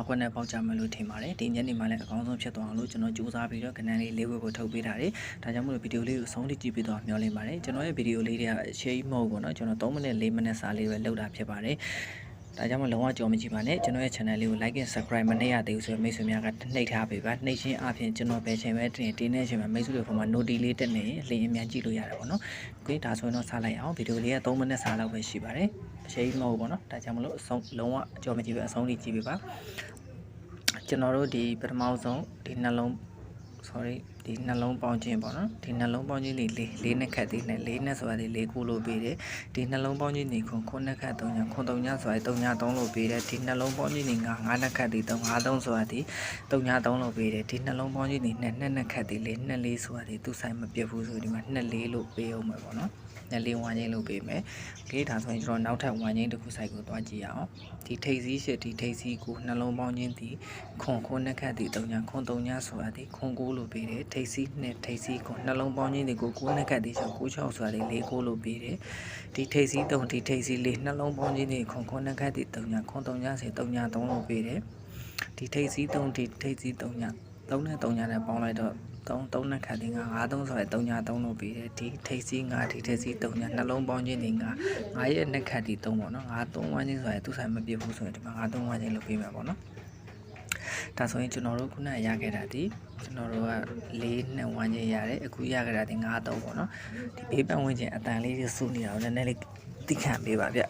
အခုနဲ့ပေါက်ကြမယ်လို့ထင်ပါတယ်ဒီညနေမှလည်းအကောင်းဆုံးဖြစ်သွားအောင်လို့ကျွန်တော်ကြိုးစားပြီးတော့ကဏ္ဍလေး၄ခွက်ကိုထုတ်ပေးထားတယ်ဒါကြောင့်မို့လို့ဗီဒီယိုလေးကိုအဆုံးထိကြည့်ပြီးတော့မျှော်လင့်ပါတယ်ကျွန်တော်ရဲ့ဗီဒီယိုလေးတွေကရှေ့မဟုတ်ဘူးเนาะကျွန်တော်3မိနစ်4မိနစ်စာလေးပဲလုပ်တာဖြစ်ပါတယ်ဒါကြောင့်မလုံးဝကြော်မကြည့်ပါနဲ့ကျွန်တော်ရဲ့ channel လေးကို like and subscribe မနှိပ်ရသေးဘူးဆိုရင်မိတ်ဆွေများကနှိပ်ထားပေးပါနှိပ်ချင်းအပြင်ကျွန်တော်ပဲချိန်ပဲတင်းနေချိန်မှာမိတ်ဆွေတွေပေါ်မှာ notification လေးတက်နေရင်အလင်းအမြန်ကြည့်လို့ရတယ်ပေါ့နော်။ဒါဆိုရင်တော့စလိုက်အောင်ဗီဒီယိုလေးက3မိနစ်စာလောက်ပဲရှိပါတယ်။အချိန်မဟုတ်ဘူးပေါ့နော်။ဒါကြောင့်မလို့အဆုံးလုံးဝကြော်မကြည့်ပဲအဆုံးထိကြည့်ပေးပါ။ကျွန်တော်တို့ဒီပထမဆုံးဒီနှလုံးဒီနှလုံးပေါင်းခြင်းပေါ့နော်ဒီနှလုံးပေါင်းခြင်းတွေလေးနှစ်ခတ်သေးနဲ့လေးနဲ့ဆိုတာဒီလေးခုလို့ပေးတယ်ဒီနှလုံးပေါင်းခြင်းတွေခုနှစ်ခတ်3ည3ညဆိုတာ3ည3လို့ပေးတယ်ဒီနှလုံးပေါင်းခြင်းတွေ9နှစ်ခတ်သေး3 3ဆိုတာဒီ3ည3လို့ပေးတယ်ဒီနှလုံးပေါင်းခြင်းတွေ2နှစ်ခတ်သေး4 4ဆိုတာဒီသူ့ဆိုင်မပြတ်ဘူးဆိုဒီမှာ2 4လို့ပေးအောင်မယ်ပေါ့နော်2 4ဝမ်းချင်းလို့ပေးမယ်โอเคဒါဆိုရင်ကျွန်တော်နောက်ထပ်ဝမ်းချင်းတစ်ခုစိုက်ကိုသွားကြည့်ရအောင်ဒီထိပ်စီးရှစ်ဒီထိပ်စီးကိုနှလုံးပေါင်းခြင်းဒီခုနှစ်ခတ်ဒီ3ည3ညဆိုတာဒီ9လို့ပေးတယ်ထိပ်စီးနဲ့ထိပ်စီးကိုနှလုံးပေါင်းခြင်းတွေကို9နှစ်ခတ်ဒီ6 6ဆိုတာဒီ4လို့ပေးတယ်ဒီထိပ်စီး3ဒီထိပ်စီး4နှလုံးပေါင်းခြင်းတွေခုနှစ်ခတ်ဒီ3ည3ညစေ3ည3လို့ပေးတယ်ဒီထိပ်စီး3ဒီထိပ်စီး3ည3နဲ့3ညနဲ့ပေါင်းလိုက်တော့3နဲ့ခတ်တင်က9 3ဆိုရင်3ည3လို့ပြီးတယ်ဒီထိပ်စီး9ဒီထိပ်စီး3ညနှလုံးပေါင်းခြင်းတွေ9ရဲ့နှစ်ခတ်ဒီ3ပေါ့နော်9 3ဝန်းချင်းဆိုရင်သူ့ဆိုင်မပြတ်ဘူးဆိုရင်ဒီမှာ9 3ဝန်းချင်းလို့ပြီးမှာပေါ့နော်ဒါဆိုရင်ကျွန်တော်တို့ခုနရခဲ့တာဒီကျွန်တော်တို့က4နှစ်ဝန်းချင်းရတယ်အခုရခဲ့တာဒီ9 3ပေါ့နော်ဒီဘေးပတ်ဝန်းကျင်အတန်လေးစုနေတာကိုနည်းနည်းလေးသိခံပေးပါဗျ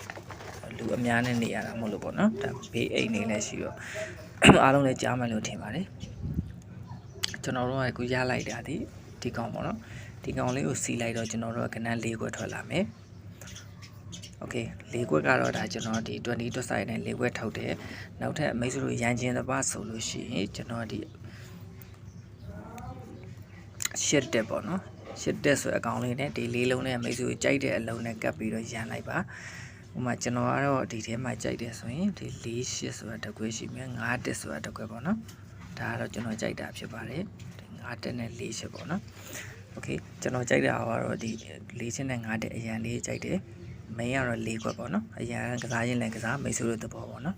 လူအများနဲ့နေရတာမဟုတ်လို့ပေါ့နော်ဒါဘေးအိမ်နေလည်းရှိတော့အားလုံးလည်းကြားမယ်လို့ထင်ပါတယ်ကျွန်တော်တို့ကအခုရလိုက်တာဒီကောင်ပေါ့နော်ဒီကောင်လေးကိုစီလိုက်တော့ကျွန်တော်တို့ကကဏ္ဍ၄ခွက်ထွက်လာမယ်โอเค၄ခွက်ကတော့ဒါကျွန်တော်ဒီ20 site နဲ့၄ခွက်ထုတ်တယ်နောက်ထပ်မိတ်ဆွေတို့ရန်ကျင်တစ်ပါးဆိုလို့ရှိရင်ကျွန်တော်ဒီရှစ်တက်ပေါ့နော်ရှစ်တက်ဆိုအကောင်လေးနဲ့ဒီလေးလုံးနဲ့မိတ်ဆွေကြိုက်တဲ့အလုံးနဲ့ကပ်ပြီးတော့ရန်လိုက်ပါဥပမာကျွန်တော်ကတော့ဒီထဲမှာကြိုက်တယ်ဆိုရင်ဒီ4 8ဆိုတာတစ်ခွက်ရှိမယ်5တက်ဆိုတာတစ်ခွက်ပေါ့နော်ဒါကတော့ကျွန်တော်ကြိုက်တာဖြစ်ပါတယ်5တက်နဲ့4ချက်ပေါ့နော်โอเคကျွန်တော်ကြိုက်တာကတော့ဒီ4ချက်နဲ့5တက်အရန်လေးကြိုက်တယ်မင်းကတော့4ခွက်ပေါ့နော်အရန်ကစားရင်လည်းကစားမိတ်ဆွေတို့သဘောပေါ့နော်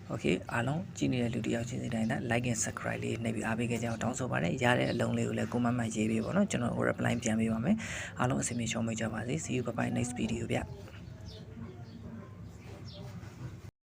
โอเคအားလုံးကြည့်နေတဲ့လူတယောက်ချင်းစီတိုင်း like and subscribe လေးနှိပ်ပြီးအားပေးကြကြအောင်တောင်းဆိုပါတယ်ရတဲ့အလုံးလေးကိုလည်း comment မှာရေးပေးပေါ့နော်ကျွန်တော် reply ပြန်ပေးပါမယ်အားလုံးအစီအမံရှောင်းပေးကြပါစေ see you bye bye next video ဗျ